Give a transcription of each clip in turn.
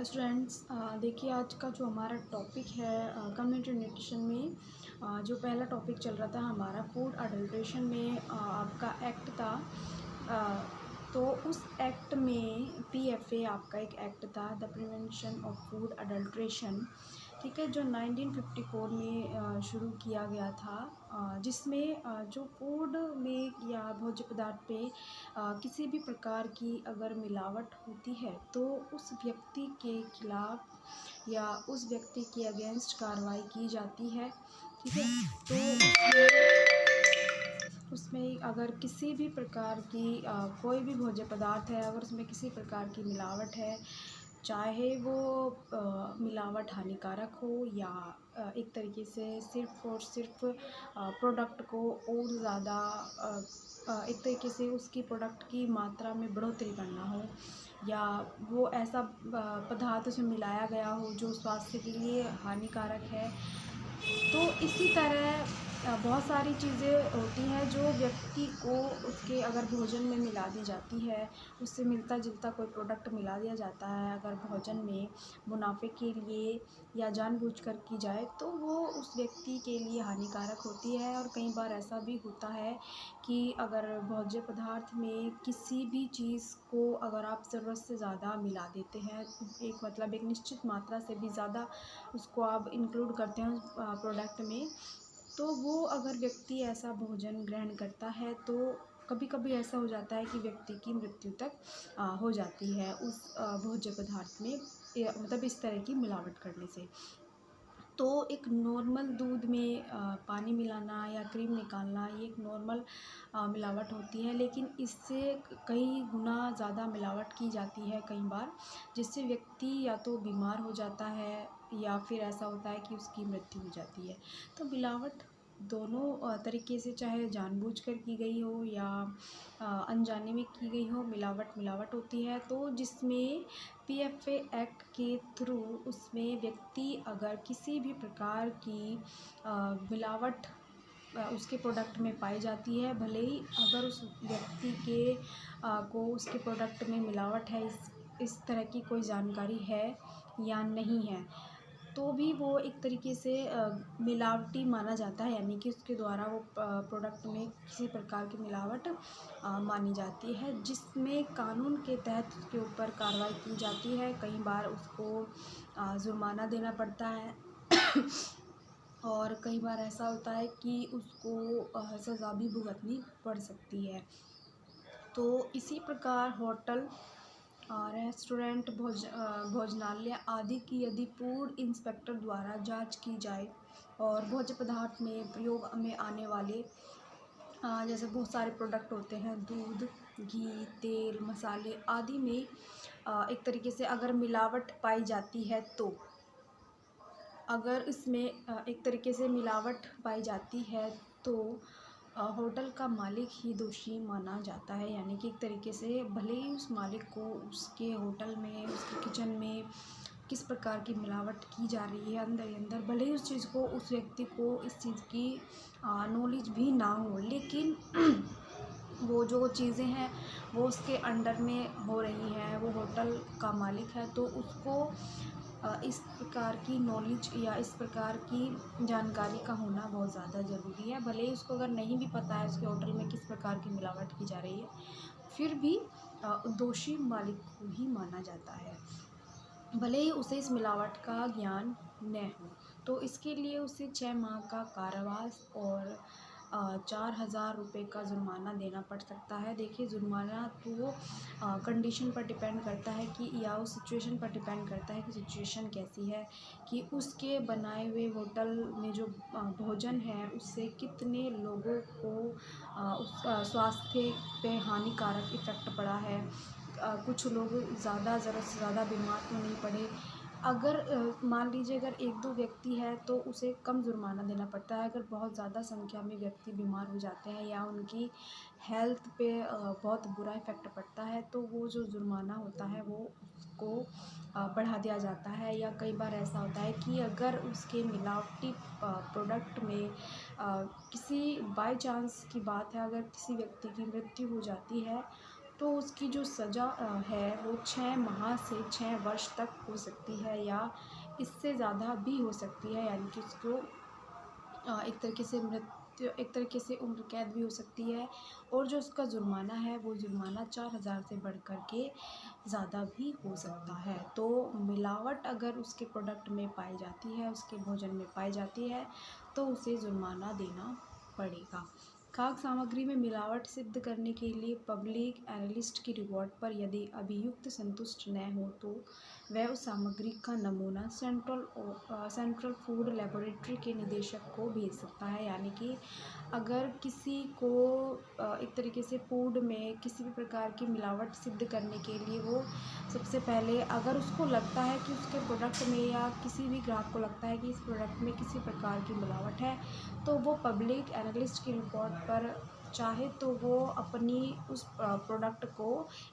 Students, देखिए आज का जो हमारा टॉपिक है कम्युनिटी न्यूट्रिशन में, जो पहला टॉपिक चल रहा था हमारा फूड अडल्ट्रेशन में, आपका एक्ट था। तो उस एक्ट में पीएफए आपका एक एक्ट था, the prevention of food adulteration. ठीक है, जो 1954 में शुरू किया गया था, जिसमें जो फूड में या भोज्य पदार्थ पे किसी भी प्रकार की अगर मिलावट होती है तो उस व्यक्ति के खिलाफ या उस व्यक्ति के अगेंस्ट कार्रवाई की जाती है। ठीक है, तो उसमें अगर किसी भी प्रकार की कोई भी भोज्य पदार्थ है, अगर उसमें किसी प्रकार की मिलावट है, चाहे वो मिलावट हानिकारक हो या एक तरीके से सिर्फ़ और सिर्फ प्रोडक्ट को और ज़्यादा एक तरीके से उसकी प्रोडक्ट की मात्रा में बढ़ोतरी करना हो, या वो ऐसा पदार्थ उसमें मिलाया गया हो जो स्वास्थ्य के लिए हानिकारक है। तो इसी तरह बहुत सारी चीज़ें होती हैं जो व्यक्ति को उसके अगर भोजन में मिला दी जाती है, उससे मिलता-जुलता कोई प्रोडक्ट मिला दिया जाता है अगर भोजन में मुनाफ़े के लिए या जानबूझकर की जाए, तो वो उस व्यक्ति के लिए हानिकारक होती है। और कई बार ऐसा भी होता है कि अगर भोज्य पदार्थ में किसी भी चीज़ को अगर आप ज़रूरत से ज़्यादा मिला देते हैं, एक मतलब एक निश्चित मात्रा से भी ज़्यादा उसको आप इंक्लूड करते हैं उस प्रोडक्ट में, तो वो अगर व्यक्ति ऐसा भोजन ग्रहण करता है तो कभी-कभी ऐसा हो जाता है कि व्यक्ति की मृत्यु तक हो जाती है उस भोज्य पदार्थ में, मतलब इस तरह की मिलावट करने से। तो एक नॉर्मल दूध में पानी मिलाना या क्रीम निकालना, ये एक नॉर्मल मिलावट होती है, लेकिन इससे कई गुना ज़्यादा मिलावट की जाती है कई बार, जिससे व्यक्ति या तो बीमार हो जाता है या फिर ऐसा होता है कि उसकी मृत्यु हो जाती है। तो मिलावट दोनों तरीके से, चाहे जानबूझकर की गई हो या अनजाने में की गई हो, मिलावट मिलावट होती है। तो जिसमें पीएफए एक्ट के थ्रू उसमें व्यक्ति अगर किसी भी प्रकार की मिलावट उसके प्रोडक्ट में पाई जाती है, भले ही अगर उस व्यक्ति के को उसके प्रोडक्ट में मिलावट है, इस तरह की कोई जानकारी है या नहीं है, तो भी वो एक तरीके से मिलावटी माना जाता है, यानी कि उसके द्वारा वो प्रोडक्ट में किसी प्रकार की मिलावट मानी जाती है, जिसमें कानून के तहत उसके ऊपर कार्रवाई की जाती है। कई बार उसको जुर्माना देना पड़ता है और कई बार ऐसा होता है कि उसको सज़ा भी भुगतनी पड़ सकती है। तो इसी प्रकार होटल, रेस्टोरेंट, भोजनालय आदि की यदि फूड इंस्पेक्टर द्वारा जांच की जाए और भोज्य पदार्थ में प्रयोग में आने वाले जैसे बहुत सारे प्रोडक्ट होते हैं, दूध, घी, तेल, मसाले आदि में एक तरीके से अगर मिलावट पाई जाती है, तो अगर इसमें एक तरीके से मिलावट पाई जाती है तो होटल का मालिक ही दोषी माना जाता है, यानी कि एक तरीके से भले ही उस मालिक को उसके होटल में, उसके किचन में किस प्रकार की मिलावट की जा रही है अंदर ही अंदर, भले ही उस चीज़ को, उस व्यक्ति को इस चीज़ की नॉलेज भी ना हो, लेकिन वो जो चीज़ें हैं वो उसके अंडर में हो रही हैं, वो होटल का मालिक है, तो उसको इस प्रकार की नॉलेज या इस प्रकार की जानकारी का होना बहुत ज़्यादा ज़रूरी है। भले ही उसको अगर नहीं भी पता है उसके होटल में किस प्रकार की मिलावट की जा रही है, फिर भी दोषी मालिक को ही माना जाता है, भले ही उसे इस मिलावट का ज्ञान न हो। तो इसके लिए उसे 6 माह का कारावास और 4,000 रुपये का जुर्माना देना पड़ सकता है। देखिए, जुर्माना तो कंडीशन पर डिपेंड करता है कि, या उस सिचुएशन पर डिपेंड करता है कि सिचुएशन कैसी है, कि उसके बनाए हुए होटल में जो भोजन है उससे कितने लोगों को उस स्वास्थ्य पे हानिकारक इफ़ेक्ट पड़ा है। कुछ लोग ज़्यादा, ज़रूरत से ज़्यादा बीमार तो नहीं पड़े। अगर मान लीजिए अगर 1-2 व्यक्ति है तो उसे कम जुर्माना देना पड़ता है। अगर बहुत ज़्यादा संख्या में व्यक्ति बीमार हो जाते हैं या उनकी हेल्थ पे बहुत बुरा इफ़ेक्ट पड़ता है, तो वो जो जुर्माना होता है वो उसको बढ़ा दिया जाता है। या कई बार ऐसा होता है कि अगर उसके मिलावटी प्रोडक्ट में किसी बाय चांस की बात है, अगर किसी व्यक्ति की मृत्यु हो जाती है, तो उसकी जो सज़ा है वो 6 माह से 6 वर्ष तक हो सकती है या इससे ज़्यादा भी हो सकती है, यानी कि उसको एक तरीके से उम्र कैद भी हो सकती है। और जो उसका जुर्माना है वो जुर्माना 4,000 से बढ़ कर के ज़्यादा भी हो सकता है। तो मिलावट अगर उसके प्रोडक्ट में पाई जाती है, उसके भोजन में पाई जाती है, तो उसे जुर्माना देना पड़ेगा। खाद्य सामग्री में मिलावट सिद्ध करने के लिए पब्लिक एनालिस्ट की रिपोर्ट पर यदि अभियुक्त संतुष्ट न हो तो वह उस सामग्री का नमूना सेंट्रल फूड लेबोरेटरी के निदेशक को भेज सकता है। यानी कि अगर किसी को एक तरीके से फूड में किसी भी प्रकार की मिलावट सिद्ध करने के लिए वो सबसे पहले, अगर उसको लगता है कि उसके प्रोडक्ट में या किसी भी ग्राहक को लगता है कि इस प्रोडक्ट में किसी प्रकार की मिलावट है, तो वो पब्लिक एनालिस्ट की रिपोर्ट पर चाहे तो वो अपनी उस प्रोडक्ट को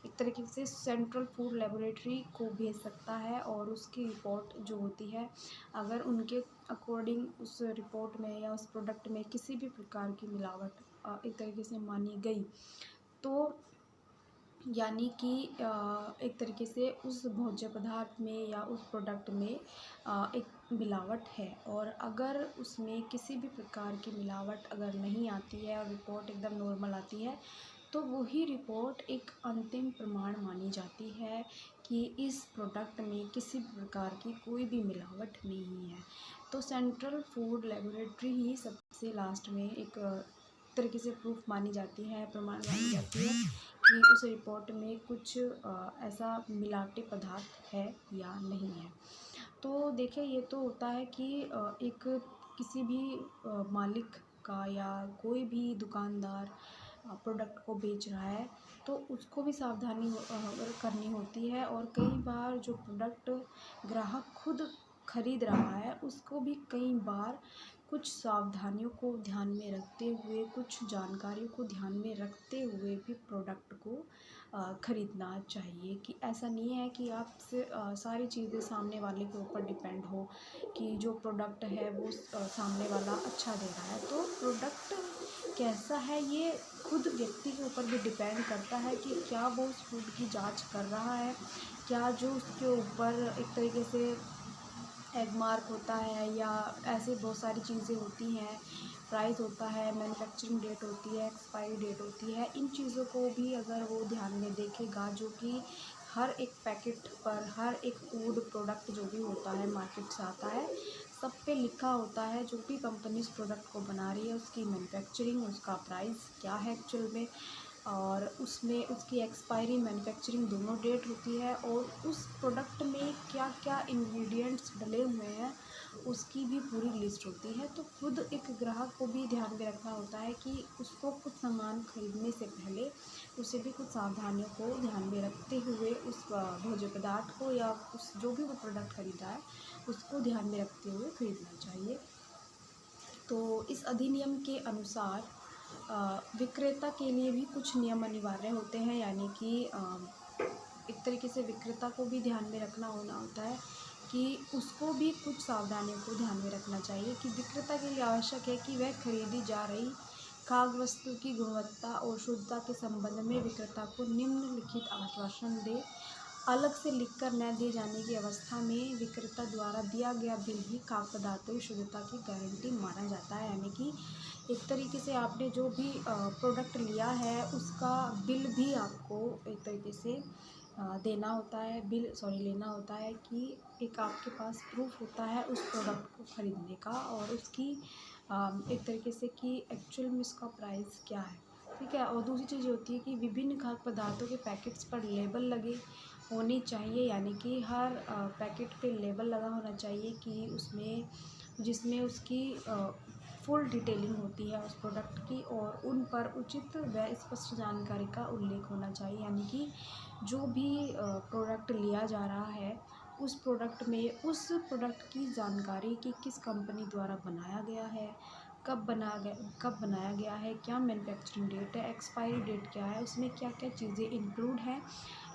एक तरीके से सेंट्रल फूड लेबोरेटरी को भेज सकता है। और उसकी रिपोर्ट जो होती है, अगर उनके अकॉर्डिंग उस रिपोर्ट में या उस प्रोडक्ट में किसी भी प्रकार की मिलावट एक तरीके से मानी गई, तो यानी कि एक तरीके से उस भोज्य पदार्थ में या उस प्रोडक्ट में एक मिलावट है। और अगर उसमें किसी भी प्रकार की मिलावट अगर नहीं आती है और रिपोर्ट एकदम नॉर्मल आती है, तो वही रिपोर्ट एक अंतिम प्रमाण मानी जाती है कि इस प्रोडक्ट में किसी भी प्रकार की कोई भी मिलावट नहीं है। तो सेंट्रल फूड लेबोरेटरी ही सबसे लास्ट में एक तरीके से प्रूफ मानी जाती है, प्रमाण मानी जाती है कि उस रिपोर्ट में कुछ ऐसा मिलावटी पदार्थ है या नहीं है। तो देखिए, ये तो होता है कि एक किसी भी मालिक का या कोई भी दुकानदार प्रोडक्ट को बेच रहा है, तो उसको भी सावधानी करनी होती है। और कई बार जो प्रोडक्ट ग्राहक खुद खरीद रहा है, उसको भी कई बार कुछ सावधानियों को ध्यान में रखते हुए, कुछ जानकारियों को ध्यान में रखते हुए भी प्रोडक्ट को खरीदना चाहिए। कि ऐसा नहीं है कि आप सारी चीज़ें सामने वाले के ऊपर डिपेंड हो कि जो प्रोडक्ट है वो सामने वाला अच्छा दे रहा है। तो प्रोडक्ट कैसा है ये खुद व्यक्ति के ऊपर भी डिपेंड करता है कि क्या वो उस फूड की जांच कर रहा है, क्या जो उसके ऊपर एक तरीके से एग मार्क होता है या ऐसे बहुत सारी चीज़ें होती हैं, प्राइस होता है, मैन्युफैक्चरिंग डेट होती है, एक्सपायरी डेट होती है, इन चीज़ों को भी अगर वो ध्यान में देखेगा, जो कि हर एक पैकेट पर, हर एक फूड प्रोडक्ट जो भी होता है मार्केट से आता है, सब पे लिखा होता है जो भी कंपनी इस प्रोडक्ट को बना रही है, उसकी मैन्युफैक्चरिंग, उसका प्राइस क्या है एक्चुअल में, और उसमें उसकी एक्सपायरी, मैन्युफैक्चरिंग दोनों डेट होती है, और उस प्रोडक्ट में क्या क्या इंग्रेडिएंट्स डले हुए हैं उसकी भी पूरी लिस्ट होती है। तो खुद एक ग्राहक को भी ध्यान में रखना होता है कि उसको कुछ सामान खरीदने से पहले उसे भी कुछ सावधानियों को ध्यान में रखते हुए उस भोज्य पदार्थ को या उस जो भी वो प्रोडक्ट खरीदा है उसको ध्यान में रखते हुए खरीदना चाहिए। तो इस अधिनियम के अनुसार विक्रेता के लिए भी कुछ नियम अनिवार्य होते हैं, यानी कि एक तरीके से विक्रेता को भी ध्यान में रखना होना होता है कि उसको भी कुछ सावधानियों को ध्यान में रखना चाहिए। कि विक्रेता के लिए आवश्यक है कि वह खरीदी जा रही खाद्य वस्तु की गुणवत्ता और शुद्धता के संबंध में विक्रेता को निम्नलिखित आश्वासन दे। अलग से लिखकर न दिए जाने की अवस्था में विक्रेता द्वारा दिया गया बिल ही खाद्य पदार्थों की शुद्धता की गारंटी माना जाता है। यानी कि एक तरीके से आपने जो भी प्रोडक्ट लिया है उसका बिल भी आपको एक तरीके से देना होता है, लेना होता है कि एक आपके पास प्रूफ होता है उस प्रोडक्ट को ख़रीदने का, और उसकी एक तरीके से कि एक्चुअल में इसका प्राइस क्या है। ठीक है। और दूसरी चीज़ होती है कि विभिन्न खाद्य पदार्थों के पैकेट्स पर लेबल लगे होनी चाहिए, यानी कि हर पैकेट पे लेबल लगा होना चाहिए कि उसमें जिसमें उसकी फुल डिटेलिंग होती है उस प्रोडक्ट की, और उन पर उचित व स्पष्ट जानकारी का उल्लेख होना चाहिए। यानी कि जो भी प्रोडक्ट लिया जा रहा है उस प्रोडक्ट में उस प्रोडक्ट की जानकारी कि किस कंपनी द्वारा बनाया गया है, कब बनाया गया है, क्या मैन्युफैक्चरिंग डेट है, एक्सपायरी डेट क्या है, उसमें क्या क्या चीज़ें इंक्लूड हैं।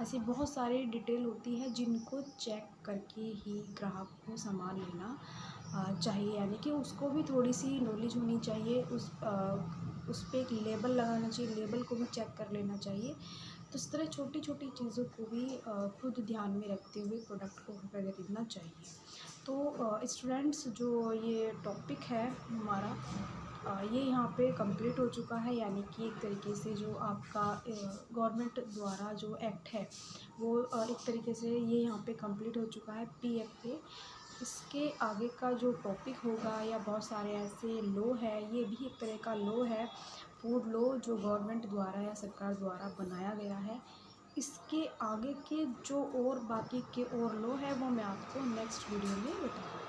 ऐसी बहुत सारी डिटेल होती है जिनको चेक करके ही ग्राहक को सामान लेना चाहिए। यानी कि उसको भी थोड़ी सी नॉलेज होनी चाहिए, उस पर एक लेबल लगाना चाहिए, लेबल को भी चेक कर लेना चाहिए तो इस तरह छोटी छोटी चीज़ों को भी खुद ध्यान में रखते हुए प्रोडक्ट को खरीदना चाहिए। तो स्टूडेंट्स, जो ये टॉपिक है हमारा, ये यहाँ पे कंप्लीट हो चुका है। यानी कि एक तरीके से जो आपका गवर्नमेंट द्वारा जो एक्ट है वो एक तरीके से ये यहाँ पे कंप्लीट हो चुका है पीएफ पे। इसके आगे का जो टॉपिक होगा या बहुत सारे ऐसे लॉ है, ये भी एक तरह का लॉ है, फूड लॉ, जो गवर्नमेंट द्वारा या सरकार द्वारा बनाया गया है। इसके आगे के जो और बाकी के और लॉ है वो मैं आपको नेक्स्ट वीडियो में बताऊँगी।